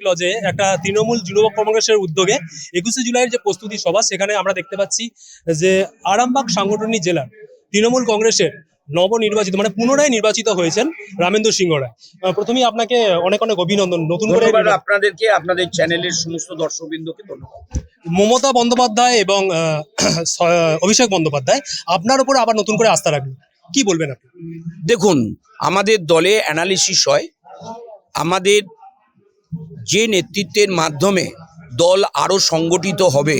লজে একটা তৃণমূল যুব কংগ্রেসের উদ্যোগে 21শে জুলাইয়ের যে প্রস্তুতি সভা, সেখানে আমরা দেখতে পাচ্ছি যে আরামবাগ সাংগঠনিক জেলার তৃণমূল কংগ্রেসের নবনির্বাচিত মানে পুনরায় নির্বাচিত হয়েছেন রামেন্দ্র সিংহ রায়। প্রথমেই আপনাকে অনেক অনেক অভিনন্দন। নতুন করে আপনাদেরকে, আপনাদের চ্যানেলের সমস্ত দর্শকবৃন্দকে ধন্যবাদ। মমতা বন্দ্যোপাধ্যায় এবং অভিষেক বন্দ্যোপাধ্যায় আপনার উপর আবার নতুন করে আস্থা রাখলেন, কি বলবেন আপনি? দেখুন, আমাদের দলে অ্যানালিসিস হয়, আমাদের যে নেতৃত্বের মাধ্যমে দল আরো সংগঠিত হবে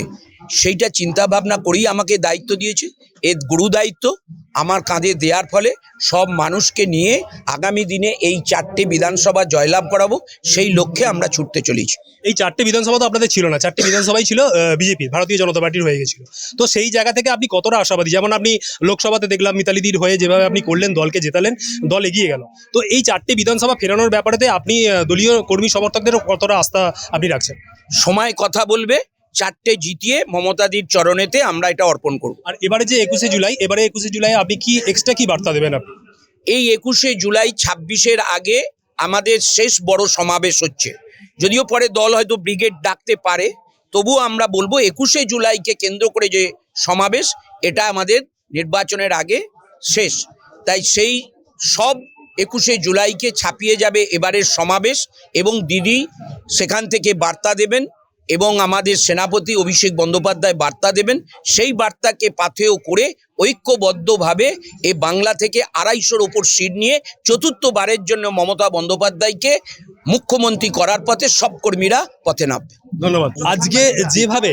সেইটা চিন্তা ভাবনা করেই আমাকে দায়িত্ব দিয়েছে। এর গুরু দায়িত্ব আমার কাঁধে দেওয়ার ফলে সব মানুষকে নিয়ে আগামী দিনে এই 4টে বিধানসভা জয়লাভ করাবো, সেই লক্ষ্যে আমরা ছুটতে চলেছি। এই 4টে বিধানসভা তো আপনাদের ছিল না, 4টে বিধানসভাই ছিল বিজেপির, ভারতীয় জনতা পার্টির হয়ে গেছিল। তো সেই জায়গা থেকে আপনি কতটা আশাবাদী? যেমন আপনি লোকসভাতে দেখলাম মিতালিদির হয়ে যেভাবে আপনি করলেন, দলকে জেতালেন, দল এগিয়ে গেল। তো এই 4টে বিধানসভা ফেরানোর ব্যাপারেতে আপনি দলীয় কর্মী সমর্থকদের কতটা আস্থা আপনি রাখছেন? সময় কথা বলবে, 4টে জিতিয়ে মমতাদির চরণেতে আমরা এটা অর্পণ করব। আর এবারে যে 21শে জুলাই আপনি কি এক্সট্রা কি বার্তা দেবেন আপনি? এই 21শে জুলাই 26-এর আগে আমাদের শেষ বড় সমাবেশ হচ্ছে। যদিও পরে দল হয়তো ব্রিগেড ডাকতে পারে, তবুও আমরা বলবো 21শে জুলাইকে কেন্দ্র করে যে সমাবেশ, এটা আমাদের নির্বাচনের আগে শেষ। তাই সেই সব 21শে জুলাইকে ছাপিয়ে যাবে এবারের সমাবেশ, এবং দিদি সেখান থেকে বার্তা দেবেন এবং আমাদের সেনাপতি অভিষেক বন্দ্যোপাধ্যায় বার্তা দেবেন। সেই বার্তাকে পাথেয় করে ঐক্যবদ্ধভাবে এই বাংলা থেকে 250-র ওপর সিট নিয়ে চতুর্থবারের জন্য মমতা বন্দ্যোপাধ্যায়কে মুখ্যমন্ত্রী করার পথে সব কর্মীরা পথে নামবে। ধন্যবাদ। আজকে যেভাবে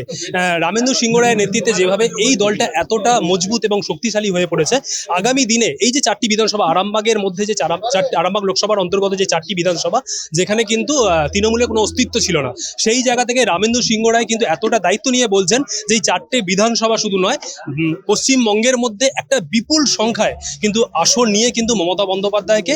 রামেন্দ্র সিংহ রায়ের নেতৃত্বে যেভাবে এই দলটা এতটা মজবুত এবং শক্তিশালী হয়ে পড়েছে, আগামী দিনে এই যে 4টি বিধানসভা, আরামবাগের মধ্যে যে আরামবাগ লোকসভার অন্তর্গত যে 4টি বিধানসভা, যেখানে কিন্তু তৃণমূলের কোনো অস্তিত্ব ছিল না, সেই জায়গা থেকে রামেন্দ্র সিংহ রায় কিন্তু এতটা দায়িত্ব নিয়ে বলছেন যে এই 4টে বিধানসভা শুধু নয়, পশ্চিমবঙ্গের মধ্যে একটা বিপুল সংখ্যায় কিন্তু আসন নিয়ে কিন্তু মমতা বন্দ্যোপাধ্যায়কে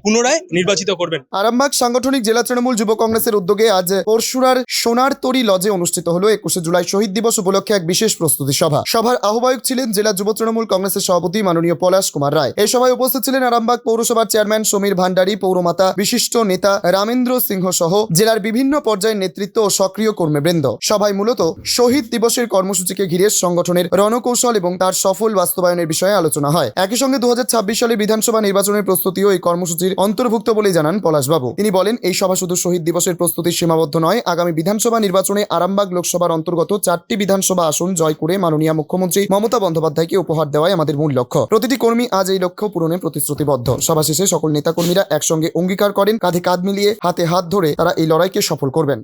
পুনরায় নির্বাচিত করবেন। আরামবাগ সাংগঠনিক জেলা তৃণমূল যুব কংগ্রেসের উদ্যোগে আজ পরশুরার সোনারতরী লজে অনুষ্ঠিত হলো 21শে জুলাই শহীদ দিবস উপলক্ষে এক বিশেষ প্রস্তুতি সভা। সভার আহ্বায়ক ছিলেন জেলা যুব তৃণমূল কংগ্রেসের সভাপতি মাননীয় পলাশ কুমার রায়। এই সভায় উপস্থিত ছিলেন আরামবাগ পৌরসভার চেয়ারম্যান সমীর ভান্ডারী, পৌরমাতা বিশিষ্ট নেতা রামেন্দ্র সিংহ সহ জেলার বিভিন্ন পর্যায়ের নেতৃত্ব ও সক্রিয় কর্মীবৃন্দ। সভায় মূলত শহীদ দিবসের কর্মসূচিকে ঘিরে সংগঠনের রণকৌশল এবং তার সফল বাস্তবায়নের বিষয়ে আলোচনা হয়। একই সঙ্গে 2026 সালে বিধানসভা নির্বাচনের প্রস্তুতিও এই কর্মসূচির অন্তর্ভুক্ত বলে জানান পলাশবাবু। তিনি বলেন, এই সভা শুধু শহীদ দিবসের প্রস্তুতি সীমাবদ্ধ নয়, আগামী বিধানসভা নির্বাচনে আরামবাগ লোকসভার অন্তর্গত 4টি বিধানসভা আসন জয় করে মাননীয় মুখ্যমন্ত্রী মমতা বন্দ্যোপাধ্যায়কে উপহার দেওয়াই আমাদের মূল লক্ষ্য। প্রতিটি কর্মী আজ এই লক্ষ্য পূরণে প্রতিশ্রুতিবদ্ধ। সভা শেষে সকল নেতাকর্মীরা একসঙ্গে অঙ্গীকার করেন, কাঁধে কাঁধ মিলিয়ে হাতে হাত ধরে তারা এই লড়াইকে সফল করবেন।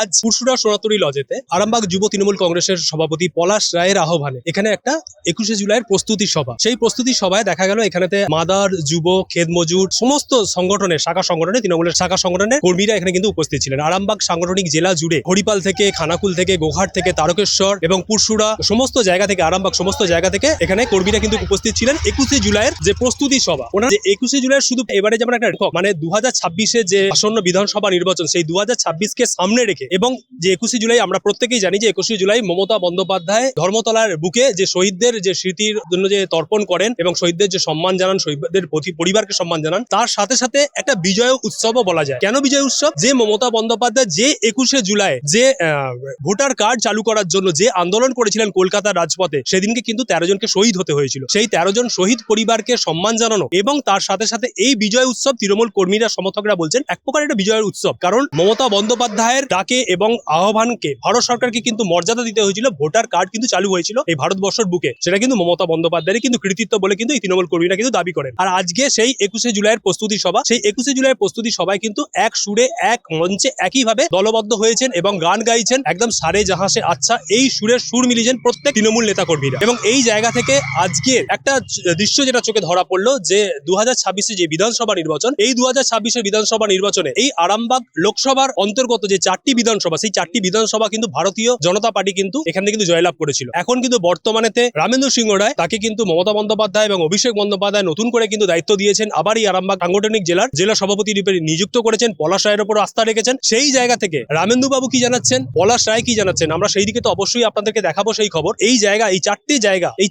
আজ পুরসুরা সোনাতরী লজেতে আরামবাগ যুব তৃণমূল কংগ্রেসের সভাপতি পলাশ রায়ের আহ্বানে এখানে একটা 21শে জুলাইয়ের প্রস্তুতি সভা। সেই প্রস্তুতি সভায় দেখা গেল এখানেতে মাদার, যুব, খেত মজুর সমস্ত সংগঠনের তৃণমূলের শাখা সংগঠনের কর্মীরা এখানে কিন্তু উপস্থিত ছিলেন। আরামবাগ সাংগঠনিক জেলা জুড়ে হরিপাল থেকে, খানাকুল থেকে, গোঘাট থেকে, তারকেশ্বর এবং পুরসুরা সমস্ত জায়গা থেকে, আরামবাগ সমস্ত জায়গা থেকে এখানে কর্মীরা কিন্তু উপস্থিত ছিলেন 21শে জুলাইয়ের যে প্রস্তুতি সভা। ওনার যে 21শে জুলাইয়ের শুধু এবারে যেমন একটা মানে 2026-এ যে আসন্ন বিধানসভা নির্বাচন, সেই 2026-কে সামনে রেখে, এবং যে 21শে জুলাই আমরা প্রত্যেকেই জানি যে 21শে জুলাই মমতা বন্দ্যোপাধ্যায় ধর্মতলার বুকে যে শহীদদের যে স্মৃতির জন্য যে তর্পণ করেন এবং শহীদদের যে সম্মান জানান, শহীদদের পরিবারকে সম্মান জানান, তার সাথে সাথে একটা বিজয় উৎসবও বলা যায়। কেন বিজয় উৎসব? যে মমতা বন্দ্যোপাধ্যায় যে 21শে জুলাই যে ভোটার কার্ড চালু করার জন্য যে আন্দোলন করেছিলেন কলকাতার রাজপথে, সেদিনকে কিন্তু 13 জনকে শহীদ হতে হয়েছিল। সেই 13 জন শহীদ পরিবারকে সম্মান জানানো এবং তার সাথে সাথে এই বিজয় উৎসব তৃণমূল কর্মীরা, সমর্থকরা বলছেন এক প্রকার এটা বিজয়ের উৎসব। কারণ মমতা বন্দ্যোপাধ্যায়ের ডাকে এবং আহ্বানকে ভারত সরকারকে কিন্তু মর্যাদা দিতে হয়েছিল। ভোটার কার্ড কিন্তু চালু হয়েছিল এই ভারতবর্ষের বুকে, সেটা কিন্তু মমতা বন্দ্যোপাধ্যায়ের কিন্তু কৃতিত্ব বলে কিন্তু এই তৃণমূল কর্মীরা কিন্তু দাবি করেন। আর আজকে সেই 21শে জুলাইয়ের প্রস্তুতি সভা, সেই 21শে জুলাইয়ের প্রস্তুতি সভায় কিন্তু এক সুরে এক মঞ্চে একইভাবে দলবদ্ধ হয়েছেন এবং গান গাইছেন একদম সারে জাহাঁ সে আচ্ছা, এই সুরের সুর মিলিয়েছেন প্রত্যেক তৃণমূল নেতা কর্মীরা। এবং এই জায়গা থেকে আজকে একটা দৃশ্য যেটা চোখে ধরা পড়লো যে 2026-এ যে বিধানসভা নির্বাচন, এই 2026-এর বিধানসভা নির্বাচনে এই আরামবাগ লোকসভার অন্তর্গত যে যে 4টি বিধানসভা, সেই 4টি বিধানসভা কিন্তু ভারতীয় জনতা পার্টি কিন্তু এখান থেকে কিন্তু জয়লাভ করেছিল। এখন কিন্তু বর্তমানেতে রামেন্দ্র সিংহ রায় তাকে কিন্তু মমতা বন্দ্যোপাধ্যায় এবং অভিষেক বন্দ্যোপাধ্যায় নতুন করে কিন্তু দায়িত্ব দিয়েছেন। আবার এই আরামবাগ সাংগঠনিক জেলা সভাপতি রূপে নিযুক্ত করেছেন, পলাশ রায়ের উপর আস্থা রেখেছেন। সেই জায়গা থেকে রামেন্দু বাবু কি জানাচ্ছেন, পলাশ রায় কি জানাচ্ছেন, আমরা সেই দিকে তো অবশ্যই আপনাদেরকে দেখাবো সেই খবর। এই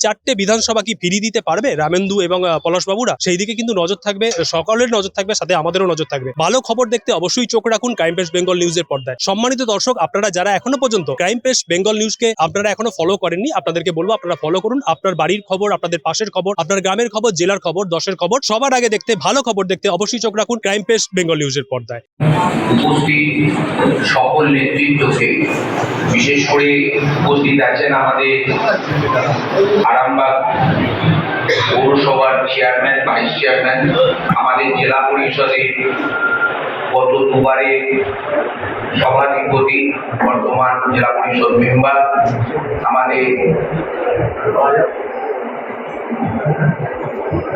4টে বিধানসভা কি ফিরিয়ে দিতে পারবে রামেন্দু এবং পলাশ বাবুরা, সেই দিকে কিন্তু নজর থাকবে, সকলের নজর থাকবে, সাথে আমাদেরও নজর থাকবে। ভালো খবর দেখতে অবশ্যই চোখ রাখুন ক্রাইম প্রেস বেঙ্গল নিউজের পর্দায়। সম্মানিত দর্শক, আপনারা যারা এখনো পর্যন্ত ক্রাইম প্রেস বেঙ্গল নিউজকে আপনারা এখনো ফলো করেননি, আপনাদেরকে বলবো আপনারা ফলো করুন। আপনার বাড়ির খবর, আপনাদের পাশের খবর, আপনার গ্রামের খবর, জেলার খবর, দেশের খবর সবার আগে দেখতে, ভালো খবর দেখতে অবশ্যই চোখ রাখুন ক্রাইম প্রেস বেঙ্গল নিউজের পর্দায়। উপস্থিত সকল নেতৃত্বকে, বিশেষ করে উপস্থিত আছেন আমাদের আরামবাগ পৌরসভার চেয়ারম্যান, ভাইস চেয়ারম্যান, আমাদের জেলা পরিষদের গত দুবারের সভাধিপতি, বর্তমান জেলা পরিষদ মেম্বার, আমাদের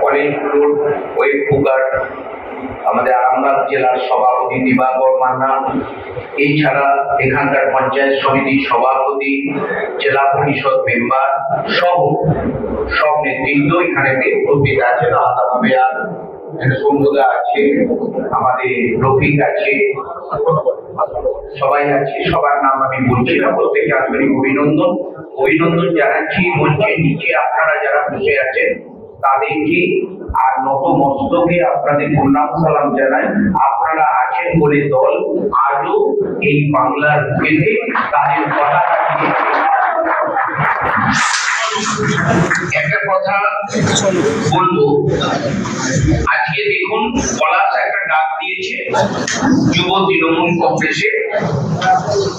অনেকগুলোর ওয়েব কুকার, আমাদের আরামবাগ জেলার সভাপতি দিবাকর মান্না, এছাড়া এখানকার পঞ্চায়েত সমিতির সভাপতি, জেলা পরিষদ মেম্বার সহ সব নেতৃত্ব এখানে উপস্থিত আছেন। আলাদাভাবে আর সৌন্দর্য আছে, আমাদের রফিক আছে, সবাই আছে, সবার নাম আমি বলছি না, প্রত্যেককে আন্তরিক অভিনন্দন জানাচ্ছি। মঞ্চের নিচে আপনারা যারা বসে আছেন তাদেরকে আর নতমস্তকে আপনাদের প্রণাম সালাম জানাই। আপনারা আছেন বলে দল আজও এই বাংলার বুকেতে তাদের পতাকা দিয়ে। একটা কথা বলবো, আজকে দেখুন পলাশ একটা ডাক দিয়েছে যুব তৃণমূল কংগ্রেসের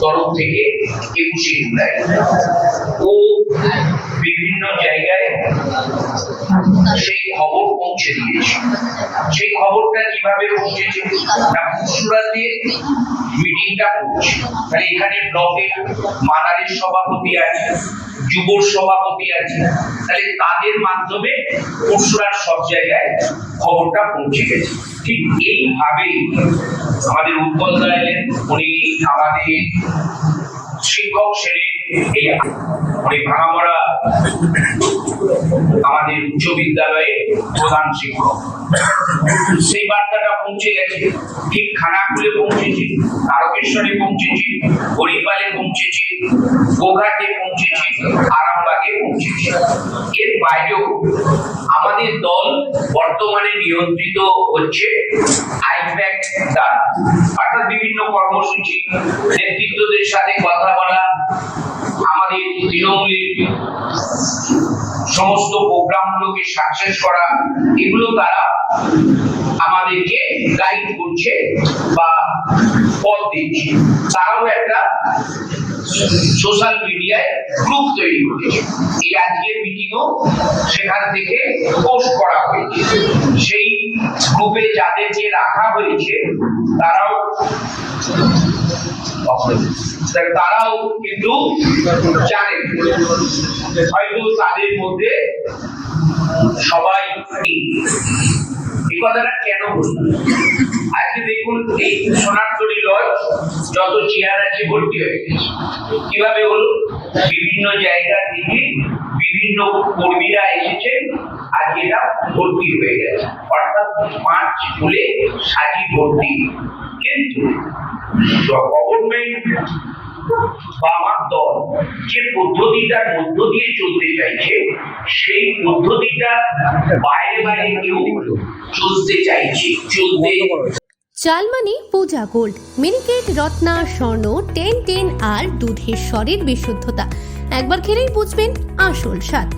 তরফ থেকে 21শে জুলাই। ও বিভিন্ন জায়গায় সেই খবর পৌঁছে দিয়েছে। সেই খবরটা কিভাবে পৌঁছেছে না, পুরসুরাতে মিটিংটা করছে, তাহলে এখানে ব্লকের মাদারের সভাপতি আছে, যুবর সভাপতি আছে, তাহলে তাদের মাধ্যমে পরশুরার সব জায়গায় খবরটা পৌঁছে গেছে। ঠিক এইভাবেই আমাদের উৎপল দা এলেন, উনি আমাদের শিক্ষক শ্রেণীর এই ভাঙামরা আমাদের উচ্চ বিদ্যালয়ে প্রধান শিক্ষক, সেই বার্তাটা পৌঁছে গেছে। ঠিক খানাকুলে পৌঁছেছে, তারকেশ্বরে পৌঁছেছে, হরিপালে পৌঁছেছে, গোঘাটে পৌঁছেছে, আরামবাগে পৌঁছেছে। এর বাইরেও আমাদের দল বর্তমানে নিয়ন্ত্রিত হচ্ছে আইপ্যাক দ্বারা, অর্থাৎ বিভিন্ন কর্মসূচি, নেতৃত্বদের সাথে কথা বলা, আমাদের তৃণমূলের সমস্ত প্রোগ্রামগুলোকে সাকসেস করা, এগুলো তারা আমাদেরকে গাইড করছে বা পথ দিচ্ছে। তারাও একটা সোশ্যাল মিডিয়ায় গ্রুপ তৈরি করেছে। এই আজকের মিটিংও সেখান থেকে পোস্ট করা হয়েছে। সেই গ্রুপে যাদেরকে রাখা হয়েছে তারাও কিন্তু জানেন, হয়তো তাদের মধ্যে সবাই এই কথাটা কেন বলল। আজকে দেখুন এই সোনারতরী লজ যত চেয়ার আছে ভর্তি হয়ে গেছে। কিভাবে হলো? বিভিন্ন জায়গা থেকে বিভিন্ন কর্মীরা এসেছে, আজকে এটা ভর্তি হয়ে গেছে, অর্থাৎ 5 ফুলে সাজি ভর্তি। কিন্তু গভর্নমেন্ট বা আমার দল যে পদ্ধতিটার মধ্য দিয়ে চলতে চাইছে, সেই পদ্ধতিটা বাইরে কেউ চলতে চাইছে, চালমানি পূজা গোল্ড, মিনিকেট রত্না স্বর্ণ 1010 আর দুধের স্বরের বিশুদ্ধতা একবার খেলেই বুঝবেন আসল স্বাদ।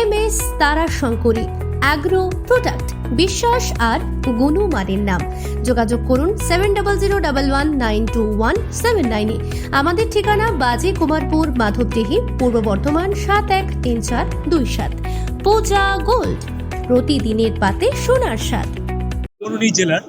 MS তারা শঙ্করী অ্যাগ্রো প্রোডাক্ট, বিশ্বাস আর গুণমানের নাম। যোগাযোগ করুন 7011192179 আমাদের ঠিকানা বাজে কুমারপুর, মাধবদেহি, পূর্ব বর্ধমান 713427। পূজা গোল্ড, প্রতিদিনের পাতে সোনার স্বাদ। তরুণী জেলার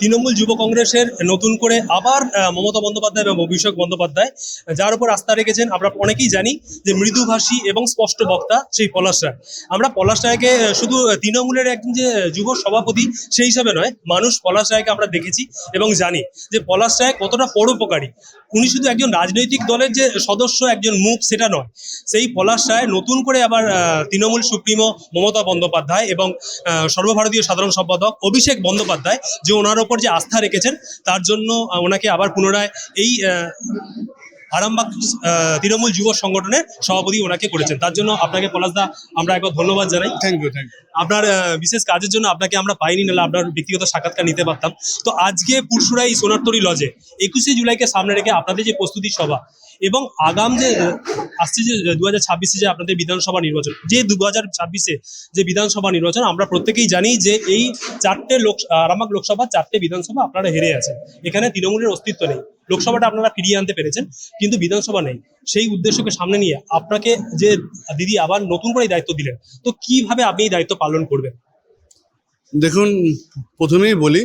তৃণমূল যুব কংগ্রেসের নতুন করে আবার মমতা বন্দ্যোপাধ্যায় এবং অভিষেক বন্দ্যোপাধ্যায় যার উপর আস্থা রেখেছেন। আমরা অনেকেই জানি যে মৃদুভাষী এবং স্পষ্ট বক্তা সেই পলাশ রায়। আমরা পলাশ রায়কে শুধু তৃণমূলের একজন যে যুব সভাপতি সেই হিসাবে নয়, মানুষ পলাশ রায়কে আমরা দেখেছি এবং জানি যে পলাশ রায় কতটা পরোপকারী। উনি শুধু একজন রাজনৈতিক দলের যে সদস্য, একজন মুখ, সেটা নয়। সেই পলাশ রায় নতুন করে আবার তৃণমূল সুপ্রিমো মমতা বন্দ্যোপাধ্যায় এবং সর্বভারতীয় সাধারণ সম্পাদক অভিষেক বন্দ্যোপাধ্যায় যে ওনার ওপর যে আস্থা রেখেছেন, তার জন্য ওনাকে আবার পুনরায় এই আরামবাগ তৃণমূল যুব সংগঠনের সভাপতি ওনাকে করেছেন। তার জন্য আপনাকে পলাশদা আমরা একবার ধন্যবাদ জানাই। Thank you. আপনার বিশেষ কাজের জন্য আপনাকে আমরা পাইনি, নাহলে আপনার ব্যক্তিগত সাক্ষাৎকার নিতে পারতাম। তো আজকে পুরসুরাই সোনারতরী লজে 21শে জুলাইকে সামনে রেখে আপনাদের যে প্রস্তুতি সভা এবং আগাম যে আসছে যে 2026-এ যে আপনাদের বিধানসভা নির্বাচন, যে 2026-এ যে বিধানসভা নির্বাচন, আমরা প্রত্যেকেই জানি যে এই আরামবাগ লোকসভা 4টে বিধানসভা আপনারা হেরে আছেন। এখানে তৃণমূলের অস্তিত্ব নেই। লোকসভাটা আপনারা ফিরিয়ে আনতে পেরেছেন, কিন্তু বিধানসভা নেই। সেই উদ্দেশ্যকে সামনে নিয়ে আপনাকে যে দিদি আবার নতুন করে দায়িত্ব দিলেন, তো কিভাবে আপনি এই দায়িত্ব পালন করবেন? দেখুন, প্রথমেই বলি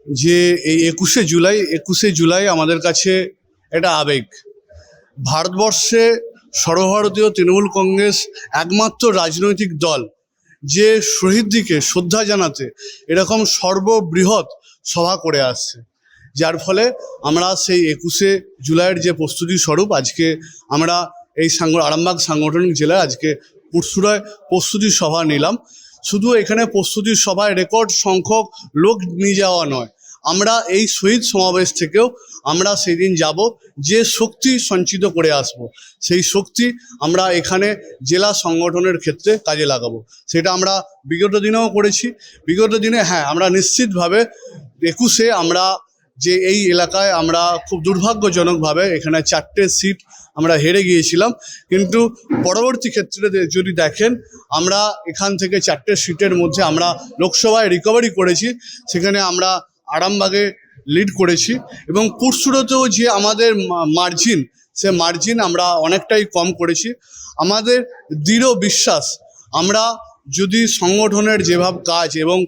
যে এই 21শে জুলাই আমাদের কাছে একটা আবেগ। ভারতবর্ষে সর্বভারতীয় তৃণমূল কংগ্রেস একমাত্র রাজনৈতিক দল যে শহীদদিকে শ্রদ্ধা জানাতে এরকম সর্ববৃহৎ সভা করে আসছে, যার ফলে আমরা সেই 21শে জুলাইয়ের যে প্রস্তুতি স্বরূপ আজকে আমরা এই আরামবাগ সাংগঠনিক জেলায় আজকে পুরসুরায় প্রস্তুতি সভা নিলাম। শুধু এখানে প্রস্তুতি সভায় রেকর্ড সংখ্যক লোক নিয়ে যাওয়া নয়, আমরা এই শহীদ সমাবেশ থেকেও আমরা সেই দিন যাব, যে শক্তি সঞ্চিত করে আসব, সেই শক্তি আমরা এখানে জেলা সংগঠনের ক্ষেত্রে কাজে লাগাবো। সেটা আমরা বিগত দিনেও করেছি। বিগত দিনে আমরা নিশ্চিতভাবে 21শে আমরা যে এই এলাকায় আমরা খুব দুর্ভাগ্যজনকভাবে এখানে 4টে সিট আমরা হেরে গিয়েছিলাম, কিন্তু পরবর্তী ক্ষেত্রে যদি দেখেন আমরা এখান থেকে 4টে সিটের মধ্যে আমরা লোকসভায় রিকভারি করেছি। সেখানে আমরা আরামবাগে লিড করেছি এবং পুরসুরাতেও যে আমাদের মার্জিন, সে মার্জিন আমরা অনেকটাই কম করেছি। আমাদের দৃঢ় বিশ্বাস, আমরা যদি সংগঠনের যেভাবে কাজ এবং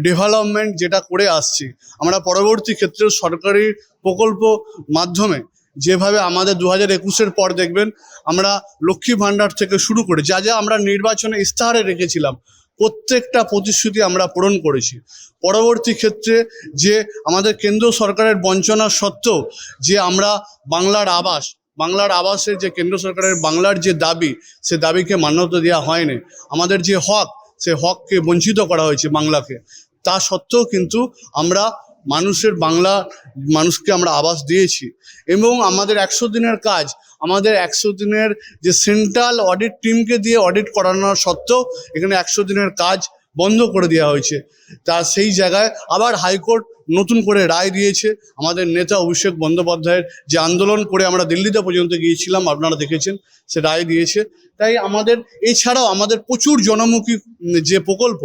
ডেভেলপমেন্ট যেটা করে আসছি, আমরা পরবর্তী ক্ষেত্রে সরকারি প্রকল্প মাধ্যমে যেভাবে আমাদের 2021-এর পর দেখবেন আমরা লক্ষ্মী ভাণ্ডার থেকে শুরু করে যা যা আমরা নির্বাচনে ইস্তাহারে রেখেছিলাম, প্রত্যেকটা প্রতিশ্রুতি আমরা পূরণ করেছি। পরবর্তী ক্ষেত্রে যে আমাদের কেন্দ্র সরকারের বঞ্চনা সত্ত্বেও যে আমরা বাংলার আবাসের যে কেন্দ্র সরকারের বাংলার যে দাবি, সে দাবিকে মান্যতা দেওয়া হয়নি। আমাদের যে হক, সে হককে বঞ্চিত করা হয়েছে বাংলাকে। তা সত্ত্বেও কিন্তু আমরা মানুষকে আমরা আবাস দিয়েছি এবং আমাদের 100 দিনের কাজ, আমাদের 100 দিনের যে সেন্ট্রাল অডিট টিমকে দিয়ে অডিট করানোর সত্ত্বেও এখানে 100 দিনের কাজ বন্ধ করে দেওয়া হয়েছে। তা সেই জায়গায় আবার হাইকোর্ট নতুন করে রায় দিয়েছে। আমাদের নেতা অভিষেক বন্দ্যোপাধ্যায়ের যে আন্দোলন করে আমরা দিল্লিতে পর্যন্ত গিয়েছিলাম, আপনারা দেখেছেন, সে রায় দিয়েছে। তাই আমাদের এছাড়াও আমাদের প্রচুর জনমুখী যে প্রকল্প,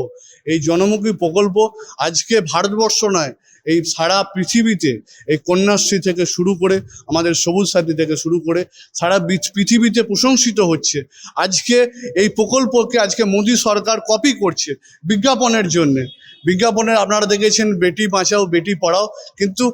এই জনমুখী প্রকল্প আজকে ভারতবর্ষ নয়, এই সারা পৃথিবীতে এই কন্যাশ্রী থেকে শুরু করে আমাদের সবুজ সাথী থেকে শুরু করে সারা পৃথিবীতে প্রশংসিত হচ্ছে। আজকে এই প্রকল্পকে আজকে মোদী সরকার কপি করছে বিজ্ঞাপনের জন্যে। বিজ্ঞাপনের আপনারা দেখেছেন বেটি বাঁচাও বেটি পড়াও, কিন্তু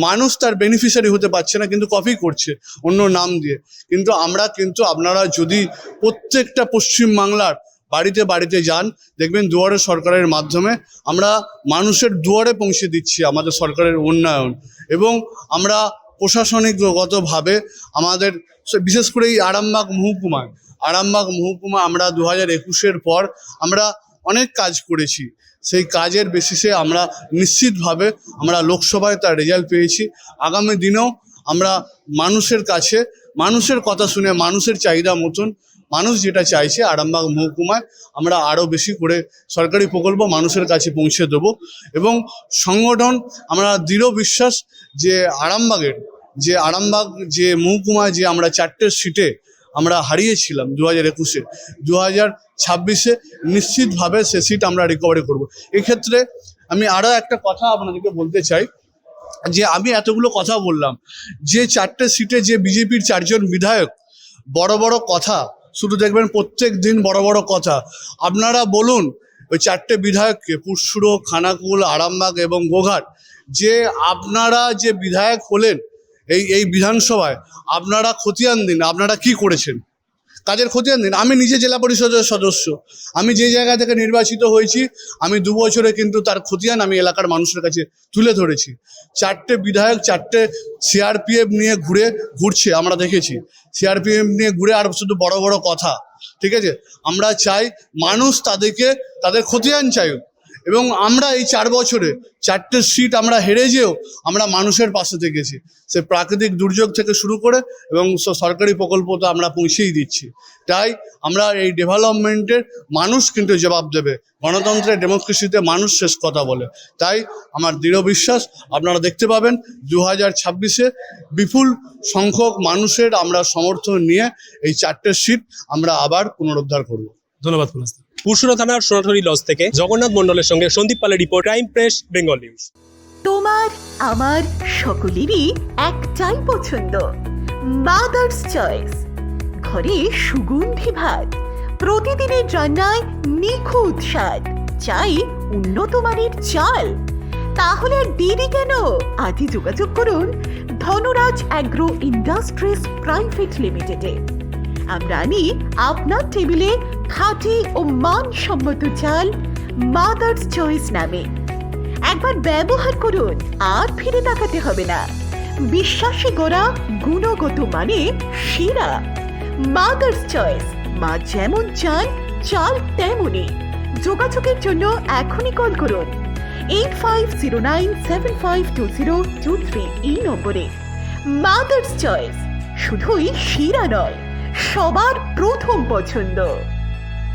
মানুষ তার বেনিফিশিয়ারি হতে পারছে না, কিন্তু কপি করছে অন্য নাম দিয়ে। কিন্তু আপনারা যদি প্রত্যেকটা পশ্চিমবাংলার বাড়িতে বাড়িতে যান, দেখবেন দুয়ারে সরকারের মাধ্যমে আমরা মানুষের দুয়ারে পৌঁছে দিচ্ছি আমাদের সরকারের উন্নয়ন। এবং আমরা প্রশাসনিকগতভাবে আমাদের বিশেষ করে এই আরামবাগ মহকুমা আমরা 2021-এর পর আমরা অনেক কাজ করেছি। সেই কাজের বেসিসে আমরা নিশ্চিতভাবে আমরা লোকসভায় তার রেজাল্ট পেয়েছি। আগামী দিনেও আমরা মানুষের কাছে, মানুষের কথা শুনে, মানুষের চাহিদা মতন, মানুষ যেটা চাইছে আরামবাগ মহকুমায় আমরা আরও বেশি করে সরকারি প্রকল্প মানুষের কাছে পৌঁছে দেবো। এবং সংগঠন, আমরা দৃঢ় বিশ্বাস যে আরামবাগ যে মহকুমায় যে আমরা 4টে সিটে আমরা হারিয়েছিলাম 2021-এ, 2026-এ নিশ্চিতভাবে সে সিট আমরা রিকভারি করব। এক্ষেত্রে আমি আরও একটা কথা আপনাদেরকে বলতে চাই, যে আমি এতগুলো কথা বললাম, যে 4টে সিটে যে বিজেপির 4জন বিধায়ক বড় বড় কথা, শুধু দেখবেন প্রত্যেক দিন বড় বড় কথা। আপনারা বলুন ওই 4টে বিধায়ককে, পুরসুরো, খানাকুল, আরামবাগ এবং গোঘাট, যে আপনারা যে বিধায়ক হলেন এই বিধানসভায়, আপনারা খতিয়ান দিন আপনারা কি করেছেন, কাজের খতিয়ান দিন। আমি নিজে জেলা পরিষদের সদস্য, আমি যে জায়গা থেকে নির্বাচিত হয়েছি, আমি 2 বছরে কিন্তু তার খতিয়ান আমি এলাকার মানুষের কাছে তুলে ধরেছি। 4টে বিধায়ক 4টে সিআরপিএফ নিয়ে ঘুরছে, আমরা দেখেছি। সিআরপিএফ নিয়ে ঘুরে আর শুধু বড় বড় কথা, ঠিক আছে। আমরা চাই মানুষ তাদের খতিয়ান চাই, এবং আমরা এই 4 বছরে 4টে সিট আমরা হেরে যেও আমরা মানুষের পাশে থেকেছি। সে প্রাকৃতিক দুর্যোগ থেকে শুরু করে এবং সরকারি প্রকল্প তো আমরা পৌঁছেই দিচ্ছি। তাই আমরা এই ডেভেলপমেন্টের মানুষ কিন্তু জবাব দেবে। গণতন্ত্রের ডেমোক্রেসিতে মানুষ শেষ কথা বলে। তাই আমার দৃঢ় বিশ্বাস আপনারা দেখতে পাবেন 2026-এ বিপুল সংখ্যক মানুষের আমরা সমর্থন নিয়ে এই 4টে সিট আমরা আবার পুনরুদ্ধার করব। ধন্যবাদ পুনস্ত। পুরসুরা থানার সোনারতরী লজ থেকে জগন্নাথ মণ্ডলের সঙ্গে সন্দীপ পালের report, time press, Bengal news. তোমার আমার সকলেরই একটাই পছন্দ, মাদার্স চয়েস। ঘরে সুগন্ধি ভাত, প্রতিদিনের রান্নায় নিখুঁত স্বাদ, চাই উন্নত মানের চাল। তাহলে আর দেরি কেন? আজই যোগাযোগ করুন ধনরাজ অ্যাগ্রো ইন্ডাস্ট্রিজ প্রাইভেট লিমিটেডে। আমরা আনি আপনার টেবিলে খাঁটি ও মানসম্মত চাল মাদার্স চয়েস নামে। একবার ব্যবহার করুন, আর ফিরে তাকাতে হবে না। বিশ্বাসী গোড়া, গুণগত মানে সেরা। মাদার্স চয়েস, মা যেমন চান চাল তেমনই। যোগাযোগের জন্য এখনই কল করুন 8509752023 এই নম্বরে। মাদার্স চয়েস শুধুই সেরা নয়, সবার প্রথম পছন্দ।